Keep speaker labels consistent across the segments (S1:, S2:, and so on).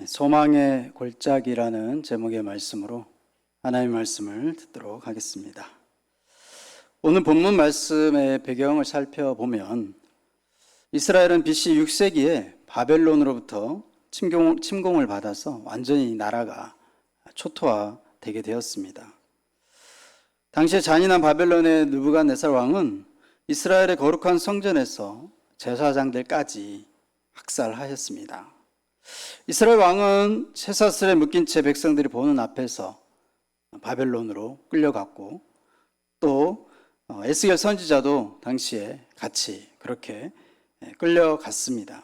S1: 소망의 골짜기라는 제목의 말씀으로 하나님의 말씀을 듣도록 하겠습니다. 오늘 본문 말씀의 배경을 살펴보면 이스라엘은 BC 6세기에 바벨론으로부터 침공을 받아서 완전히 나라가 초토화되게 되었습니다. 당시에 잔인한 바벨론의 느부갓네살 왕은 이스라엘의 거룩한 성전에서 제사장들까지 학살하였습니다. 이스라엘 왕은 쇠사슬에 묶인 채 백성들이 보는 앞에서 바벨론으로 끌려갔고, 또 에스겔 선지자도 당시에 같이 그렇게 끌려갔습니다.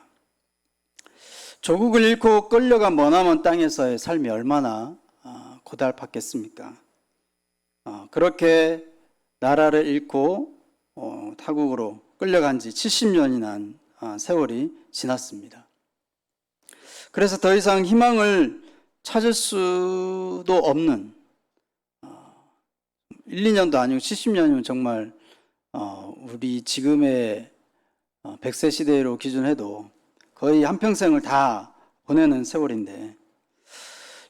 S1: 조국을 잃고 끌려간 머나먼 땅에서의 삶이 얼마나 고달팠겠습니까? 그렇게 나라를 잃고 타국으로 끌려간 지 70년이 난 세월이 지났습니다. 그래서 더 이상 희망을 찾을 수도 없는 1, 2년도 아니고 70년이면 정말 우리 지금의 100세 시대로 기준해도 거의 한평생을 다 보내는 세월인데,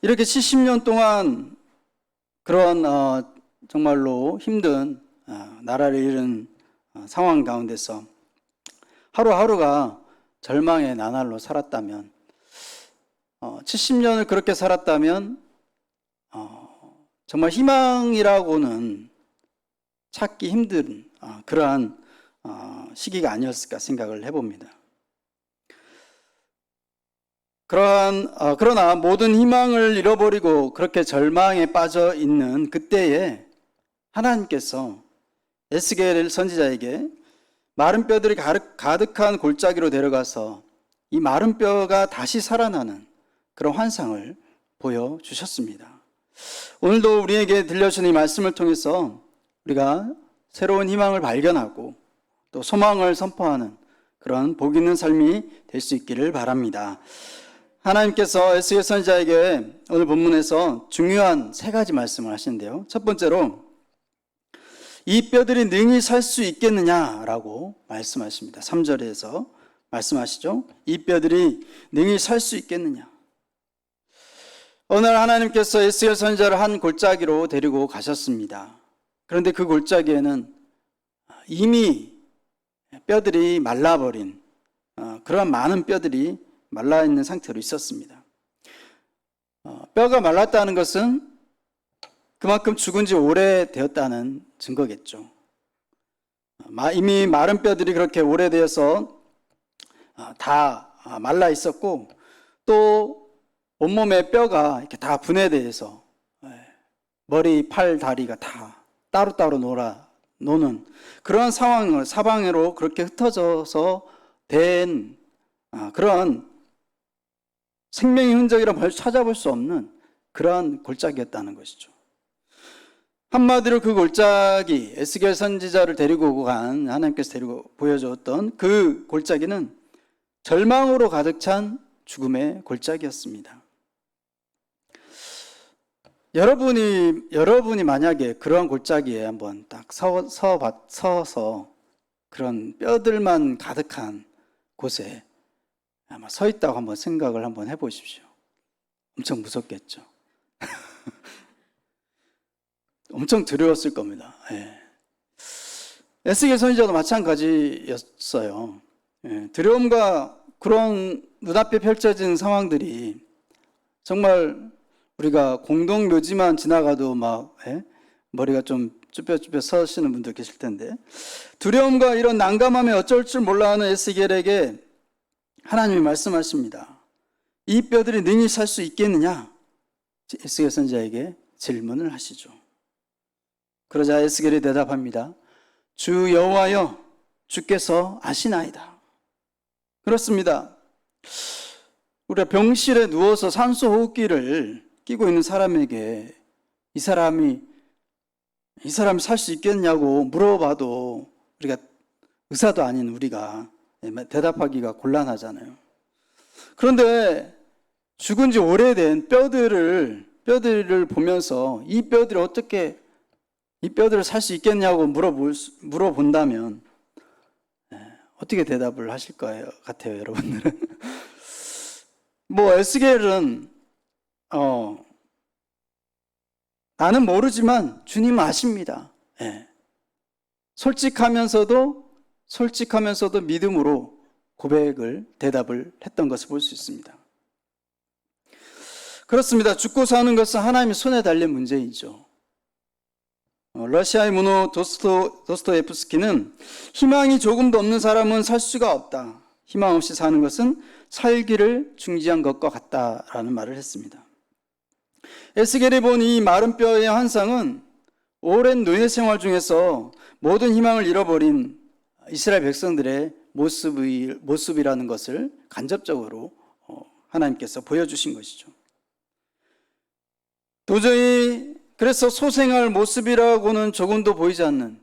S1: 이렇게 70년 동안 그런 정말로 힘든 나라를 잃은 상황 가운데서 하루하루가 절망의 나날로 살았다면, 70년을 그렇게 살았다면 정말 희망이라고는 찾기 힘든 그러한 시기가 아니었을까 생각을 해봅니다. 그러나 모든 희망을 잃어버리고 그렇게 절망에 빠져 있는 그때에 하나님께서 에스겔 선지자에게 마른 뼈들이 가득한 골짜기로 데려가서 이 마른 뼈가 다시 살아나는 그런 환상을 보여주셨습니다. 오늘도 우리에게 들려주는 이 말씀을 통해서 우리가 새로운 희망을 발견하고 또 소망을 선포하는 그런 복 있는 삶이 될 수 있기를 바랍니다. 하나님께서 에스겔 선지자에게 오늘 본문에서 중요한 세 가지 말씀을 하시는데요. 첫 번째로 이 뼈들이 능히 살 수 있겠느냐라고 말씀하십니다. 3절에서 말씀하시죠. 이 뼈들이 능히 살 수 있겠느냐. 오늘 하나님께서 에스겔 선지자를 한 골짜기로 데리고 가셨습니다. 그런데 그 골짜기에는 이미 뼈들이 말라버린 그런 많은 뼈들이 말라있는 상태로 있었습니다. 뼈가 말랐다는 것은 그만큼 죽은 지 오래되었다는 증거겠죠. 이미 마른 뼈들이 그렇게 오래되어서 다 말라 있었고, 또 온몸의 뼈가 이렇게 다 분해돼서 머리, 팔, 다리가 다 따로따로 노는 그런 상황을 사방으로 그렇게 흩어져서 된 그런 생명의 흔적이라 찾아볼 수 없는 그러한 골짜기였다는 것이죠. 한마디로 그 골짜기, 에스겔 선지자를 데리고 간 하나님께서 데리고 보여줬던 그 골짜기는 절망으로 가득 찬 죽음의 골짜기였습니다. 여러분이 만약에 그러한 골짜기에 한번 딱 서서 그런 뼈들만 가득한 곳에 아마 서 있다고 한번 생각을 한번 해보십시오. 엄청 무섭겠죠. 엄청 두려웠을 겁니다. 에스겔 선지자도 마찬가지였어요. 두려움과 그런 눈앞에 펼쳐진 상황들이 정말 우리가 공동묘지만 지나가도 막 머리가 좀 쭈뼛쭈뼛 서시는 분들 계실 텐데, 두려움과 이런 난감함에 어쩔 줄 몰라 하는 에스겔에게 하나님이 말씀하십니다. 이 뼈들이 능히 살 수 있겠느냐? 에스겔 선지자에게 질문을 하시죠. 그러자 에스겔이 대답합니다. 주 여호와여, 주께서 아시나이다. 그렇습니다. 우리가 병실에 누워서 산소 호흡기를 끼고 있는 사람에게 이 사람이 살 수 있겠냐고 물어봐도 우리가 의사도 아닌 우리가 대답하기가 곤란하잖아요. 그런데 죽은 지 오래된 뼈들을 보면서 이 뼈들을 살 수 있겠냐고 물어본다면 어떻게 대답을 하실 거예요? 같아요, 여러분들은. 뭐 에스겔은 나는 모르지만 주님 아십니다. 예. 솔직하면서도 믿음으로 대답을 했던 것을 볼 수 있습니다. 그렇습니다. 죽고 사는 것은 하나님의 손에 달린 문제이죠. 러시아의 문호 도스토옙스키는 희망이 조금도 없는 사람은 살 수가 없다. 희망 없이 사는 것은 살기를 중지한 것과 같다라는 말을 했습니다. 에스겔이 본 이 마른 뼈의 환상은 오랜 노예 생활 중에서 모든 희망을 잃어버린 이스라엘 백성들의 모습이라는 것을 간접적으로 하나님께서 보여주신 것이죠. 도저히 그래서 소생할 모습이라고는 조금도 보이지 않는,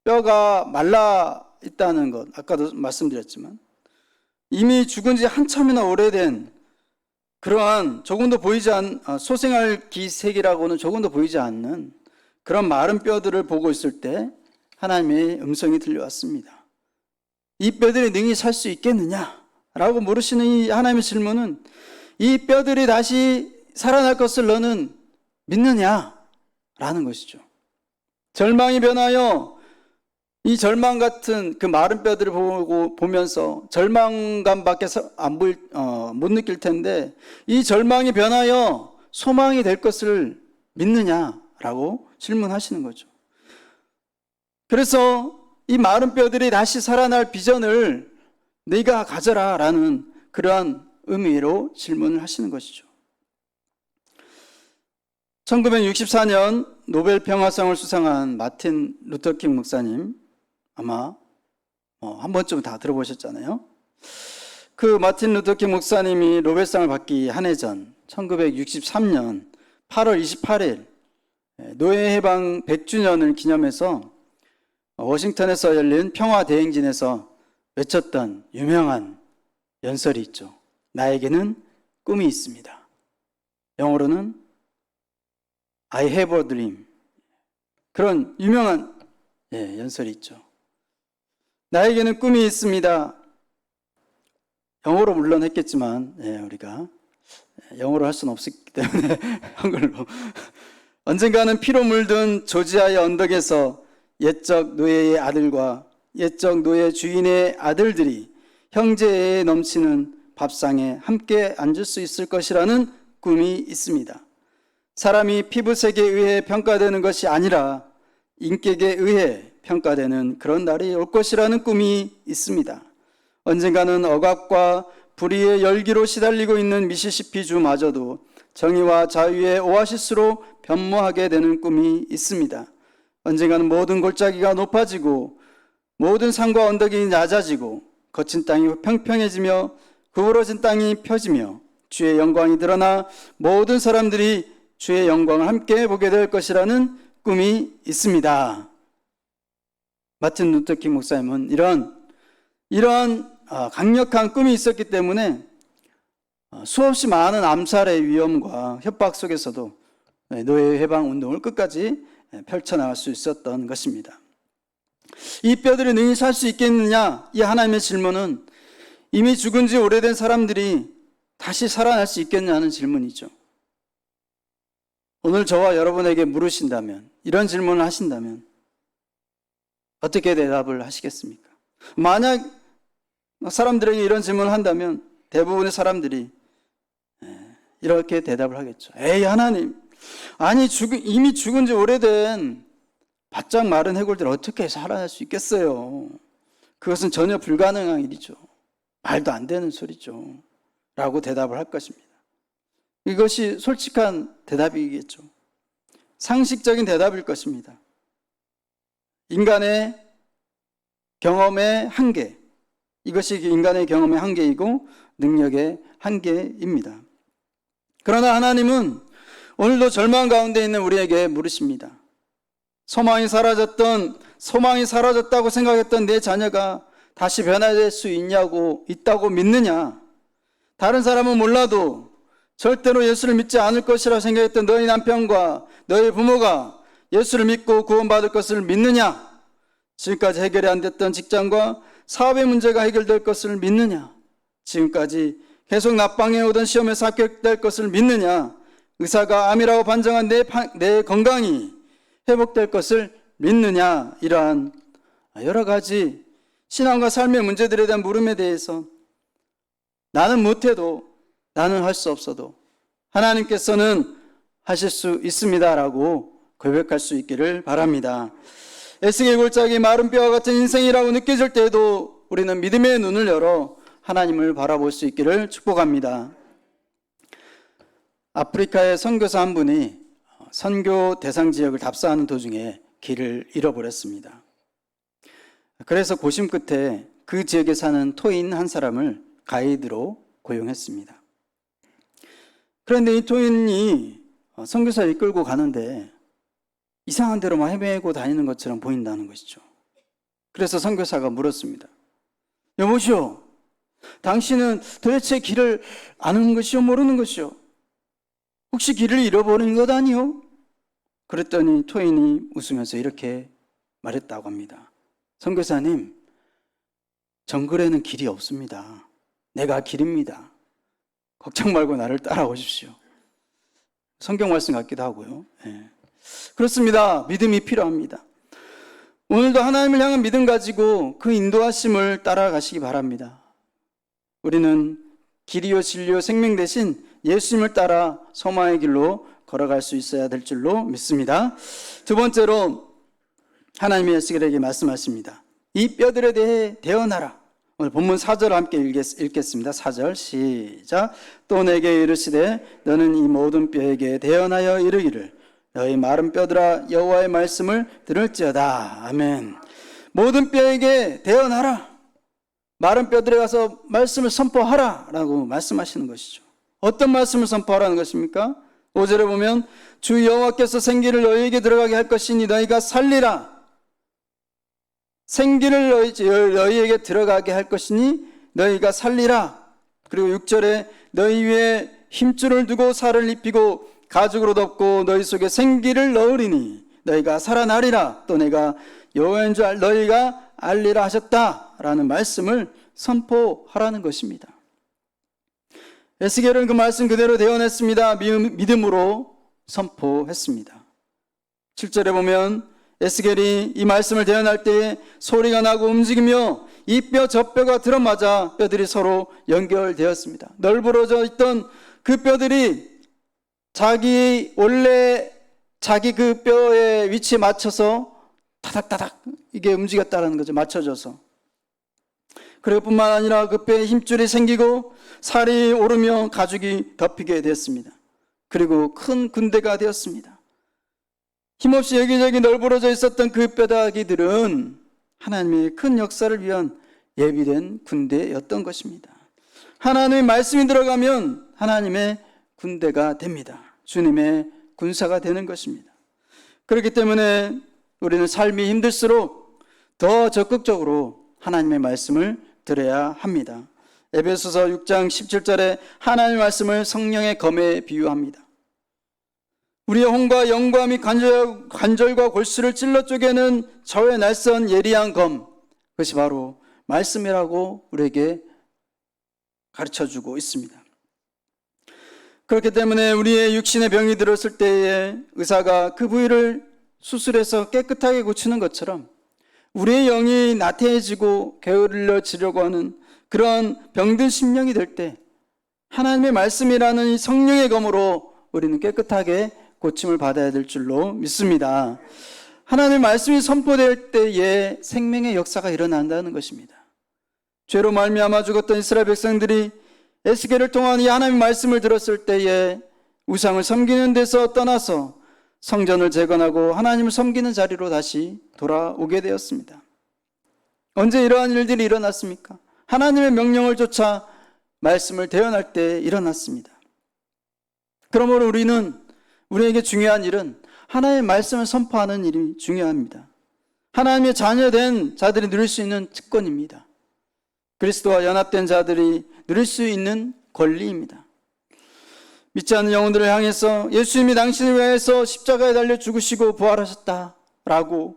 S1: 뼈가 말라 있다는 것, 아까도 말씀드렸지만 이미 죽은 지 한참이나 오래된 그러한 조금도 보이지 않는 소생할 기색이라고는 조금도 보이지 않는 그런 마른 뼈들을 보고 있을 때 하나님의 음성이 들려왔습니다. 이 뼈들이 능히 살 수 있겠느냐라고 물으시는 이 하나님의 질문은, 이 뼈들이 다시 살아날 것을 너는 믿느냐라는 것이죠. 절망이 변하여 이 절망 같은 그 마른 뼈들을 보면서 절망감밖에 못 느낄 텐데, 이 절망이 변하여 소망이 될 것을 믿느냐라고 질문하시는 거죠. 그래서 이 마른 뼈들이 다시 살아날 비전을 네가 가져라라는 그러한 의미로 질문을 하시는 것이죠. 1964년 노벨 평화상을 수상한 마틴 루터킹 목사님, 아마 한 번쯤 다 들어보셨잖아요. 그 마틴 루터킹 목사님이 노벨상을 받기 한 해 전 1963년 8월 28일 노예해방 100주년을 기념해서 워싱턴에서 열린 평화대행진에서 외쳤던 유명한 연설이 있죠. 나에게는 꿈이 있습니다. 영어로는 I have a dream. 그런 유명한 연설이 있죠. 나에게는 꿈이 있습니다. 영어로 물론 했겠지만 우리가 영어로 할 수는 없었기 때문에 한글로. 언젠가는 피로 물든 조지아의 언덕에서 옛적 노예의 아들과 옛적 노예 주인의 아들들이 형제애에 넘치는 밥상에 함께 앉을 수 있을 것이라는 꿈이 있습니다. 사람이 피부색에 의해 평가되는 것이 아니라 인격에 의해 평가되는 그런 날이 올 것이라는 꿈이 있습니다. 언젠가는 억압과 불의의 열기로 시달리고 있는 미시시피 주마저도 정의와 자유의 오아시스로 변모하게 되는 꿈이 있습니다. 언젠가는 모든 골짜기가 높아지고 모든 산과 언덕이 낮아지고 거친 땅이 평평해지며 구부러진 땅이 펴지며 주의 영광이 드러나 모든 사람들이 주의 영광을 함께 보게 될 것이라는 꿈이 있습니다. 마틴 루터킹 목사님은 이런 강력한 꿈이 있었기 때문에 수없이 많은 암살의 위험과 협박 속에서도 노예 해방 운동을 끝까지 펼쳐나갈 수 있었던 것입니다. 이 뼈들이 능히 살 수 있겠느냐? 이 하나님의 질문은 이미 죽은 지 오래된 사람들이 다시 살아날 수 있겠냐는 질문이죠. 오늘 저와 여러분에게 물으신다면, 이런 질문을 하신다면 어떻게 대답을 하시겠습니까? 만약 사람들에게 이런 질문을 한다면 대부분의 사람들이 이렇게 대답을 하겠죠. 에이 하나님, 아니 이미 죽은 지 오래된 바짝 마른 해골들 어떻게 살아날 수 있겠어요? 그것은 전혀 불가능한 일이죠. 말도 안 되는 소리죠. 라고 대답을 할 것입니다. 이것이 솔직한 대답이겠죠. 상식적인 대답일 것입니다. 인간의 경험의 한계, 이것이 인간의 경험의 한계이고 능력의 한계입니다. 그러나 하나님은 오늘도 절망 가운데 있는 우리에게 물으십니다. 소망이 사라졌다고 생각했던 내 자녀가 다시 변화될 수 있다고 믿느냐? 다른 사람은 몰라도 절대로 예수를 믿지 않을 것이라고 생각했던 너희 남편과 너희 부모가 예수를 믿고 구원받을 것을 믿느냐? 지금까지 해결이 안 됐던 직장과 사업의 문제가 해결될 것을 믿느냐? 지금까지 계속 낙방해 오던 시험에서 합격될 것을 믿느냐? 의사가 암이라고 판정한 내 건강이 회복될 것을 믿느냐? 이러한 여러 가지 신앙과 삶의 문제들에 대한 물음에 대해서 나는 못해도, 나는 할 수 없어도 하나님께서는 하실 수 있습니다라고 고백할 수 있기를 바랍니다. 에스겔 골짜기 마른 뼈와 같은 인생이라고 느껴질 때에도 우리는 믿음의 눈을 열어 하나님을 바라볼 수 있기를 축복합니다. 아프리카의 선교사 한 분이 선교 대상 지역을 답사하는 도중에 길을 잃어버렸습니다. 그래서 고심 끝에 그 지역에 사는 토인 한 사람을 가이드로 고용했습니다. 그런데 이 토인이 선교사를 이끌고 가는데 이상한 데로만 헤매고 다니는 것처럼 보인다는 것이죠. 그래서 선교사가 물었습니다. 여보시오, 당신은 도대체 길을 아는 것이요 모르는 것이요? 혹시 길을 잃어버린 것 아니요? 그랬더니 토인이 웃으면서 이렇게 말했다고 합니다. 선교사님, 정글에는 길이 없습니다. 내가 길입니다. 걱정 말고 나를 따라오십시오. 성경 말씀 같기도 하고요. 네. 그렇습니다. 믿음이 필요합니다. 오늘도 하나님을 향한 믿음 가지고 그 인도하심을 따라가시기 바랍니다. 우리는 길이요 진리요 생명 대신 예수님을 따라 소망의 길로 걸어갈 수 있어야 될 줄로 믿습니다. 두 번째로 하나님의 에스겔에게 말씀하십니다. 이 뼈들에 대해 대언하라. 오늘 본문 4절 함께 읽겠습니다. 4절 시작. 또 내게 이르시되 너는 이 모든 뼈에게 대언하여 이르기를 너희 마른 뼈들아 여호와의 말씀을 들을지어다. 아멘. 모든 뼈에게 대언하라. 마른 뼈들에 가서 말씀을 선포하라 라고 말씀하시는 것이죠. 어떤 말씀을 선포하라는 것입니까? 5절에 보면 주 여호와께서 생기를 너희에게 들어가게 할 것이니 너희가 살리라. 생기를 너희에게 들어가게 할 것이니 너희가 살리라. 그리고 6절에 너희 위에 힘줄을 두고 살을 입히고 가죽으로 덮고 너희 속에 생기를 넣으리니 너희가 살아나리라. 또 내가 여호와인 줄 너희가 알리라 하셨다라는 말씀을 선포하라는 것입니다. 에스겔은 그 말씀 그대로 대언했습니다. 믿음으로 선포했습니다. 7절에 보면 에스겔이 이 말씀을 대언할 때에 소리가 나고 움직이며 이 뼈 저 뼈가 들어맞아 뼈들이 서로 연결되었습니다. 널브러져 있던 그 뼈들이 원래 자기 그 뼈의 위치에 맞춰서 타닥타닥 이게 움직였다는 거죠. 맞춰져서. 그리고 뿐만 아니라 그 뼈에 힘줄이 생기고 살이 오르며 가죽이 덮이게 되었습니다. 그리고 큰 군대가 되었습니다. 힘없이 여기저기 널브러져 있었던 그 뼈다귀들은 하나님의 큰 역사를 위한 예비된 군대였던 것입니다. 하나님의 말씀이 들어가면 하나님의 군대가 됩니다. 주님의 군사가 되는 것입니다. 그렇기 때문에 우리는 삶이 힘들수록 더 적극적으로 하나님의 말씀을 들어야 합니다. 에베소서 6장 17절에 하나님의 말씀을 성령의 검에 비유합니다. 우리의 혼과 영과 및 관절과 골수를 찔러 쪼개는 저의 날선 예리한 검, 그것이 바로 말씀이라고 우리에게 가르쳐주고 있습니다. 그렇기 때문에 우리의 육신의 병이 들었을 때에 의사가 그 부위를 수술해서 깨끗하게 고치는 것처럼 우리의 영이 나태해지고 게을러지려고 하는 그런 병든 심령이 될 때 하나님의 말씀이라는 이 성령의 검으로 우리는 깨끗하게 고침을 받아야 될 줄로 믿습니다. 하나님의 말씀이 선포될 때에 생명의 역사가 일어난다는 것입니다. 죄로 말미암아 죽었던 이스라엘 백성들이 에스겔을 통한 이 하나님의 말씀을 들었을 때에 우상을 섬기는 데서 떠나서 성전을 재건하고 하나님을 섬기는 자리로 다시 돌아오게 되었습니다. 언제 이러한 일들이 일어났습니까? 하나님의 명령을 쫓아 말씀을 대언할 때 일어났습니다. 그러므로 우리에게 중요한 일은 하나님의 말씀을 선포하는 일이 중요합니다. 하나님의 자녀된 자들이 누릴 수 있는 특권입니다. 그리스도와 연합된 자들이 누릴 수 있는 권리입니다. 믿지 않는 영혼들을 향해서 예수님이 당신을 위해서 십자가에 달려 죽으시고 부활하셨다라고,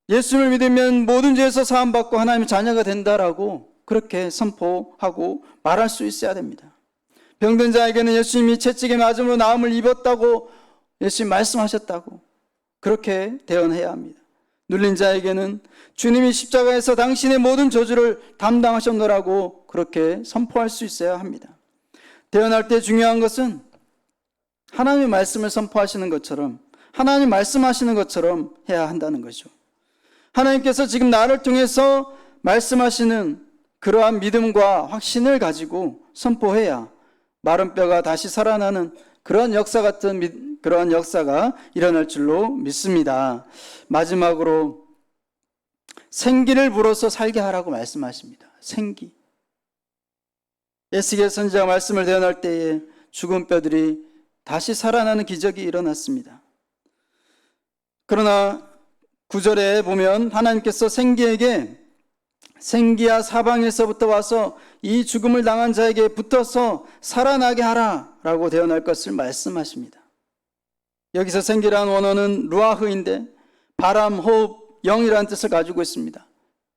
S1: 예수님을 믿으면 모든 죄에서 사함받고 하나님의 자녀가 된다라고 그렇게 선포하고 말할 수 있어야 됩니다. 병든 자에게는 예수님이 채찍에 맞음으로 나음을 입었다고 예수님 말씀하셨다고 그렇게 대언해야 합니다. 눌린 자에게는 주님이 십자가에서 당신의 모든 저주를 담당하셨노라고 그렇게 선포할 수 있어야 합니다. 대언할 때 중요한 것은 하나님의 말씀을 선포하시는 것처럼 하나님 말씀하시는 것처럼 해야 한다는 거죠. 하나님께서 지금 나를 통해서 말씀하시는 그러한 믿음과 확신을 가지고 선포해야 마른 뼈가 다시 살아나는 그런 그러한 역사가 일어날 줄로 믿습니다. 마지막으로 생기를 불어서 살게 하라고 말씀하십니다. 생기. 에스겔 선지자가 말씀을 대언할 때에 죽은 뼈들이 다시 살아나는 기적이 일어났습니다. 그러나 9절에 보면 하나님께서 생기에게 생기야 사방에서부터 와서 이 죽음을 당한 자에게 붙어서 살아나게 하라 라고 대언할 것을 말씀하십니다. 여기서 생기라는 원어는 루아흐인데 바람, 호흡, 영이라는 뜻을 가지고 있습니다.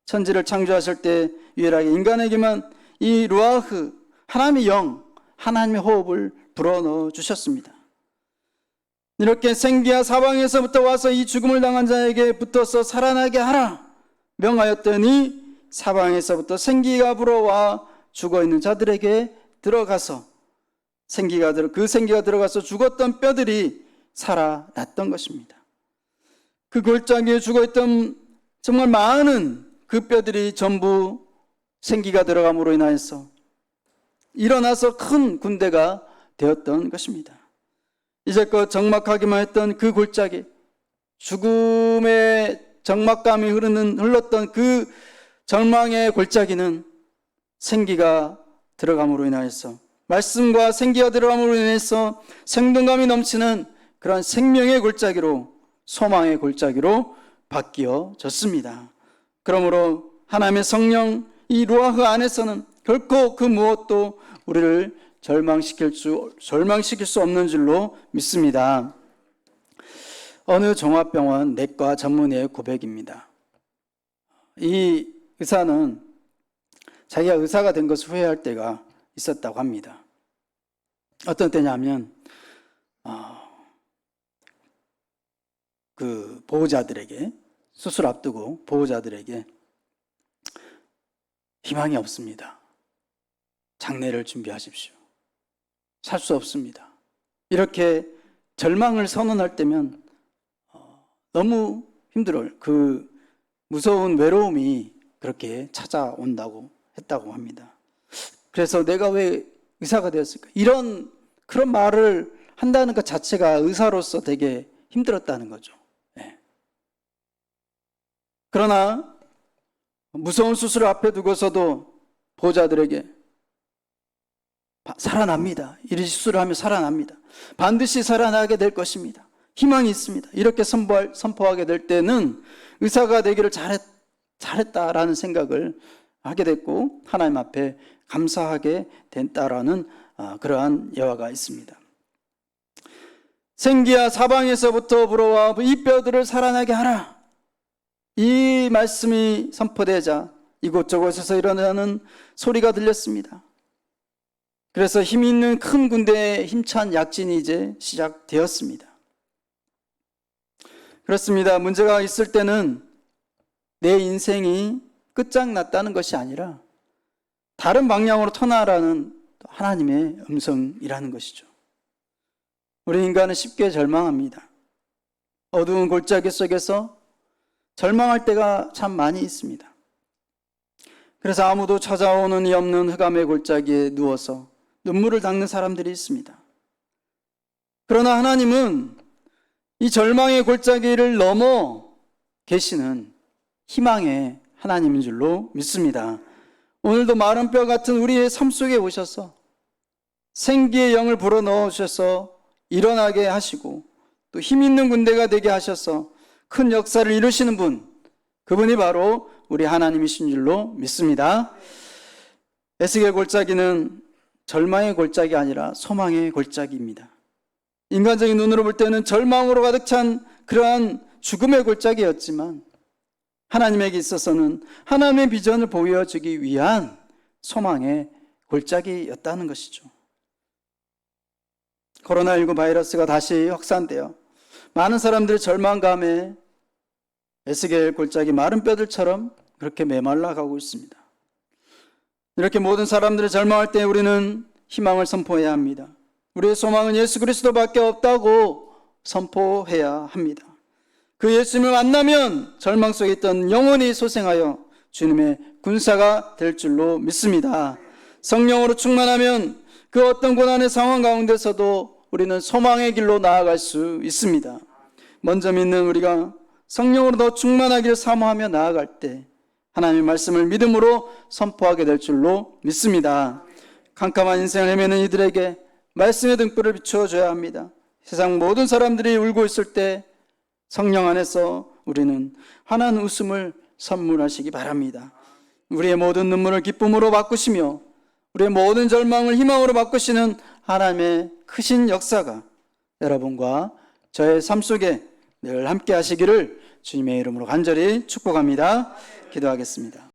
S1: 천지를 창조하실 때 유일하게 인간에게만 이 루아흐, 하나님의 영, 하나님의 호흡을 불어넣어 주셨습니다. 이렇게 생기야 사방에서부터 와서 이 죽음을 당한 자에게 붙어서 살아나게 하라 명하였더니 사방에서부터 생기가 불어와 죽어있는 자들에게 들어가서 그 생기가 들어가서 죽었던 뼈들이 살아났던 것입니다. 그 골짜기에 죽어있던 정말 많은 그 뼈들이 전부 생기가 들어감으로 인하여서 일어나서 큰 군대가 되었던 것입니다. 이제껏 적막하기만 했던 그 골짜기, 죽음의 적막감이 흘렀던 그 절망의 골짜기는 생기가 들어감으로 인하여서 말씀과 생기가 들어감으로 인해서 생동감이 넘치는 그런 생명의 골짜기로 소망의 골짜기로 바뀌어졌습니다. 그러므로 하나님의 성령 이 루아흐 안에서는 결코 그 무엇도 우리를 절망시킬 수 없는 줄로 믿습니다. 어느 종합병원 내과 전문의의 고백입니다. 이 의사는 자기가 의사가 된 것을 후회할 때가 있었다고 합니다. 어떤 때냐면 그 보호자들에게 수술 앞두고 보호자들에게 희망이 없습니다. 장례를 준비하십시오. 살 수 없습니다. 이렇게 절망을 선언할 때면 너무 힘들어요. 그 무서운 외로움이 그렇게 찾아온다고 했다고 합니다. 그래서 내가 왜 의사가 되었을까? 그런 말을 한다는 것 자체가 의사로서 되게 힘들었다는 거죠. 네. 그러나 무서운 수술을 앞에 두고서도 보호자들에게 살아납니다. 이 수술을 하면 살아납니다. 반드시 살아나게 될 것입니다. 희망이 있습니다. 이렇게 선포하게 될 때는 의사가 되기를 잘했다라는 생각을 하게 됐고 하나님 앞에 감사하게 됐다라는 그러한 예화가 있습니다. 생기야 사방에서부터 불어와 이 뼈들을 살아나게 하라. 이 말씀이 선포되자 이곳저곳에서 일어나는 소리가 들렸습니다. 그래서 힘이 있는 큰 군대의 힘찬 약진이 이제 시작되었습니다. 그렇습니다. 문제가 있을 때는 내 인생이 끝장났다는 것이 아니라 다른 방향으로 터나라는 하나님의 음성이라는 것이죠. 우리 인간은 쉽게 절망합니다. 어두운 골짜기 속에서 절망할 때가 참 많이 있습니다. 그래서 아무도 찾아오는 이 없는 흑암의 골짜기에 누워서 눈물을 닦는 사람들이 있습니다. 그러나 하나님은 이 절망의 골짜기를 넘어 계시는 희망의 하나님인 줄로 믿습니다. 오늘도 마른 뼈 같은 우리의 삶 속에 오셔서 생기의 영을 불어넣어 주셔서 일어나게 하시고 또 힘 있는 군대가 되게 하셔서 큰 역사를 이루시는 분, 그분이 바로 우리 하나님이신 줄로 믿습니다. 에스겔 골짜기는 절망의 골짜기 아니라 소망의 골짜기입니다. 인간적인 눈으로 볼 때는 절망으로 가득 찬 그러한 죽음의 골짜기였지만 하나님에게 있어서는 하나님의 비전을 보여주기 위한 소망의 골짜기였다는 것이죠. 코로나19 바이러스가 다시 확산되어 많은 사람들의 절망감에 에스겔 골짜기 마른 뼈들처럼 그렇게 메말라 가고 있습니다. 이렇게 모든 사람들이 절망할 때 우리는 희망을 선포해야 합니다. 우리의 소망은 예수 그리스도밖에 없다고 선포해야 합니다. 그 예수님을 만나면 절망 속에 있던 영혼이 소생하여 주님의 군사가 될 줄로 믿습니다. 성령으로 충만하면 그 어떤 고난의 상황 가운데서도 우리는 소망의 길로 나아갈 수 있습니다. 먼저 믿는 우리가 성령으로 더 충만하기를 사모하며 나아갈 때 하나님의 말씀을 믿음으로 선포하게 될 줄로 믿습니다. 캄캄한 인생을 헤매는 이들에게 말씀의 등불을 비추어줘야 합니다. 세상 모든 사람들이 울고 있을 때 성령 안에서 우리는 환한 웃음을 선물하시기 바랍니다. 우리의 모든 눈물을 기쁨으로 바꾸시며 우리의 모든 절망을 희망으로 바꾸시는 하나님의 크신 역사가 여러분과 저의 삶 속에 늘 함께 하시기를 주님의 이름으로 간절히 축복합니다. 기도하겠습니다.